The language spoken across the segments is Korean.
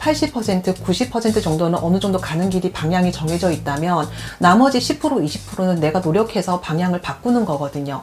80%, 90% 정도는 어느 정도 가는 길이 방향이 정해져 있다면 나머지 10%, 20%는 내가 노력해서 방향을 바꾸는 거거든요.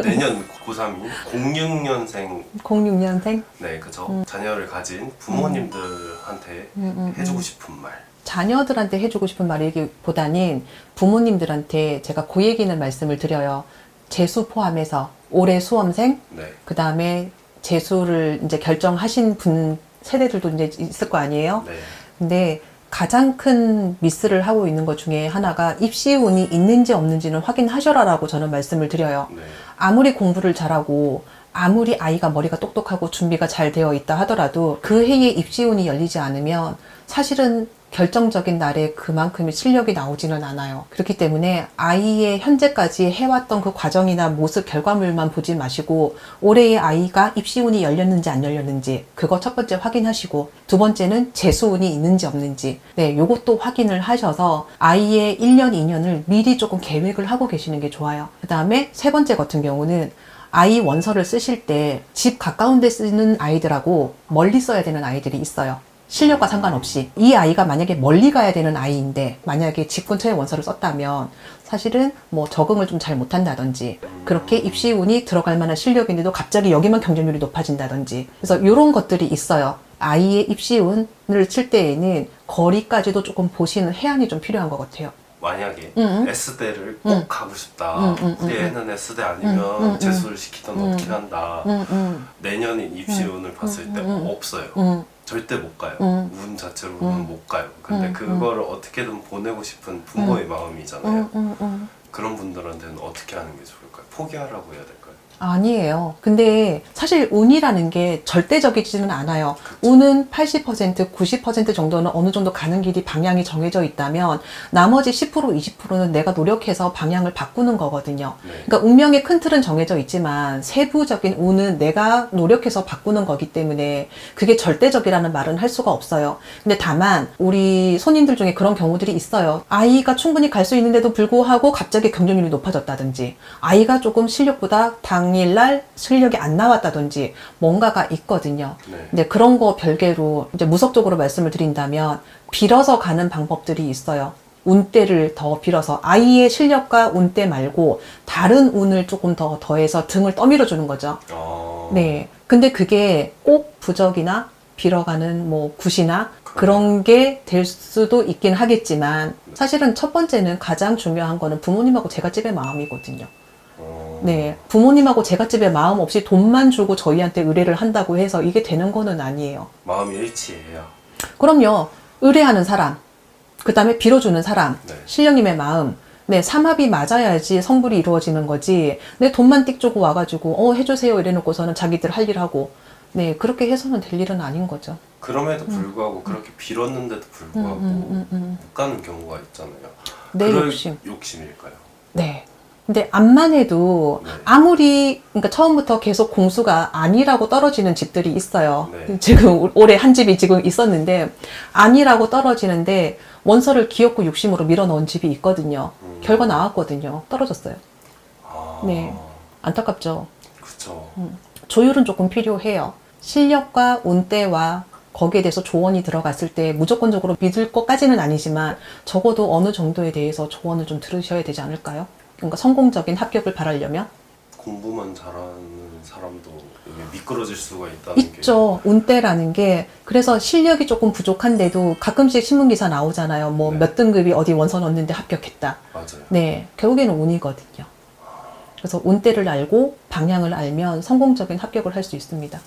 내년 고3인 06년생 06년생? 네 그죠 자녀를 가진 부모님들한테 해주고 싶은 말. 자녀들한테 해주고 싶은 말이기보다는 부모님들한테 제가 그 얘기는 말씀을 드려요. 재수 포함해서 올해 수험생, 네. 그 다음에 재수를 이제 결정하신 분 세대들도 이제 있을 거 아니에요. 네. 근데 가장 큰 미스를 하고 있는 것 중에 하나가 입시운이 있는지 없는지는 확인하셔라라고 저는 말씀을 드려요. 네. 아무리 공부를 잘하고 아무리 아이가 머리가 똑똑하고 준비가 잘 되어 있다 하더라도 그 해에 입시운이 열리지 않으면 사실은 결정적인 날에 그만큼의 실력이 나오지는 않아요. 그렇기 때문에 아이의 현재까지 해왔던 그 과정이나 모습 결과물만 보지 마시고 올해의 아이가 입시운이 열렸는지 안 열렸는지 그거 첫 번째 확인하시고 두 번째는 재수운이 있는지 없는지 네, 요것도 확인을 하셔서 아이의 1년, 2년을 미리 조금 계획을 하고 계시는 게 좋아요. 그 다음에 세 번째 같은 경우는 아이 원서를 쓰실 때 집 가까운 데 쓰는 아이들하고 멀리 써야 되는 아이들이 있어요. 실력과 상관없이 이 아이가 만약에 멀리 가야 되는 아이인데 만약에 집 근처에 원서를 썼다면 사실은 뭐 적응을 좀 잘 못한다든지 그렇게 입시운이 들어갈 만한 실력인데도 갑자기 여기만 경쟁률이 높아진다든지 그래서 이런 것들이 있어요. 아이의 입시운을 칠 때에는 거리까지도 조금 보시는 해안이 좀 필요한 것 같아요. 만약에 S대를 꼭 가고 싶다. 우리 애는 S대 아니면 재수를 시키던 넣긴 한다. 내년인 입시운을 봤을 때 없어요. 절대 못 가요. 운 자체로는 못 가요. 근데 그거를 어떻게든 보내고 싶은 부모의 마음이잖아요. 그런 분들한테는 어떻게 하는 게 좋을까요? 포기하라고 해야 될까요? 아니에요. 근데 사실 운이라는 게 절대적이지는 않아요. 그쵸. 운은 80%, 90% 정도는 어느 정도 가는 길이 방향이 정해져 있다면 나머지 10%, 20%는 내가 노력해서 방향을 바꾸는 거거든요. 네. 그러니까 운명의 큰 틀은 정해져 있지만 세부적인 운은 내가 노력해서 바꾸는 거기 때문에 그게 절대적이라는 말은 할 수가 없어요. 근데 다만 우리 손님들 중에 그런 경우들이 있어요. 아이가 충분히 갈 수 있는데도 불구하고 갑자기 경쟁률이 높아졌다든지 아이가 조금 실력보다 당일날 실력이 안 나왔다든지 뭔가가 있거든요. 네. 근데 그런 거 별개로 이제 무속적으로 말씀을 드린다면 빌어서 가는 방법들이 있어요. 운대를 더 빌어서 아이의 실력과 운대 말고 다른 운을 조금 더 더해서 등을 떠밀어 주는 거죠. 네. 근데 그게 꼭 부적이나 빌어가는 뭐 굿이나 그런 게 될 수도 있긴 하겠지만 사실은 첫 번째는 가장 중요한 거는 부모님하고 제갓집의 마음이거든요. 네, 부모님하고 제갓집에 마음 없이 돈만 주고 저희한테 의뢰를 한다고 해서 이게 되는 거는 아니에요. 마음이 일치해야. 그럼요. 의뢰하는 사람, 그 다음에 빌어주는 사람, 네. 신령님의 마음, 네, 삼합이 맞아야지 성불이 이루어지는 거지. 내 돈만 띡 주고 와가지고 해주세요 이래놓고서는 자기들 할 일 하고 네, 그렇게 해서는 될 일은 아닌 거죠. 그럼에도 불구하고 그렇게 빌었는데도 불구하고 못 가는 경우가 있잖아요. 내 그럴 욕심. 욕심일까요? 네. 근데 암만 해도 네. 아무리 그러니까 처음부터 계속 공수가 아니라고 떨어지는 집들이 있어요. 네. 지금 올해 한 집이 지금 있었는데 아니라고 떨어지는데 원서를 기어코 욕심으로 밀어넣은 집이 있거든요. 결과 나왔거든요. 떨어졌어요. 아, 네. 안타깝죠. 그쵸. 조율은 조금 필요해요. 실력과 운대와 거기에 대해서 조언이 들어갔을 때 무조건적으로 믿을 것까지는 아니지만 적어도 어느 정도에 대해서 조언을 좀 들으셔야 되지 않을까요? 그러니까 성공적인 합격을 바라려면 공부만 잘하는 사람도 이게 미끄러질 수가 있다는 있죠. 운대라는 게 그래서 실력이 조금 부족한데도 가끔씩 신문기사 나오잖아요. 뭐 네. 몇 등급이 어디 원서 넣었는데 합격했다. 맞아요. 네, 결국에는 운이거든요. 그래서 운대를 알고 방향을 알면 성공적인 합격을 할 수 있습니다.